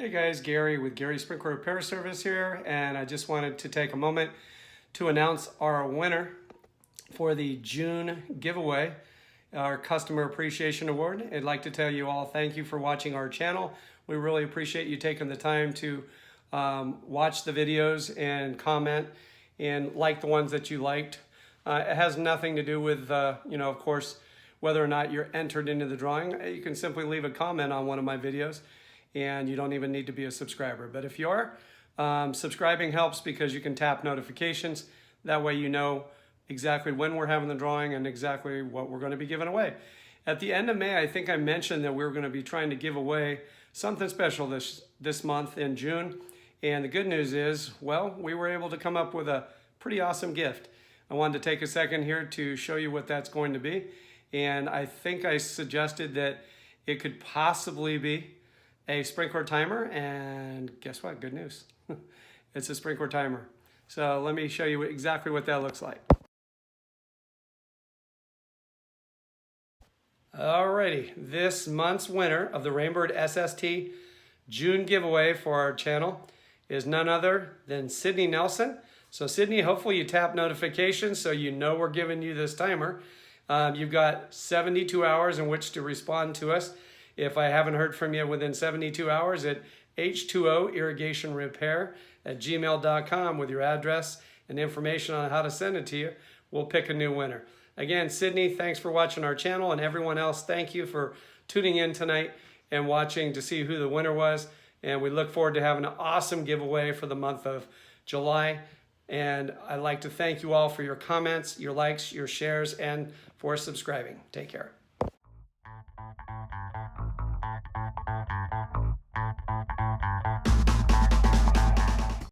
Hey guys, Gary with Gary Sprinkler Repair Service here, and I just wanted to take a moment to announce our winner for the June giveaway, our Customer Appreciation Award. I'd like to tell you all thank you for watching our channel. We really appreciate you taking the time to watch the videos and comment and like the ones that you liked. It has nothing to do with, of course, whether or not you're entered into the drawing. You can simply leave a comment on one of my videos, and you don't even need to be a subscriber. But if you are, subscribing helps because you can tap notifications. That way you know exactly when we're having the drawing and exactly what we're going to be giving away. At the end of May, I think I mentioned that we were going to be trying to give away something special this month in June. And the good news is, well, we were able to come up with a pretty awesome gift. I wanted to take a second here to show you what that's going to be. And I think I suggested that it could possibly be a sprinkler timer, and guess what? Good news. It's a sprinkler timer. So let me show you exactly what that looks like. Alrighty, this month's winner of the Rainbird SST June giveaway for our channel is none other than Sydney Nelson. So Sydney, hopefully you tap notifications so you know we're giving you this timer. You've got 72 hours in which to respond to us. If I haven't heard from you within 72 hours, at h2oirrigationrepair@gmail.com with your address and information on how to send it to you, we'll pick a new winner. Again, Sydney, thanks for watching our channel, and everyone else, thank you for tuning in tonight and watching to see who the winner was. And we look forward to having an awesome giveaway for the month of July. And I'd like to thank you all for your comments, your likes, your shares, and for subscribing. Take care.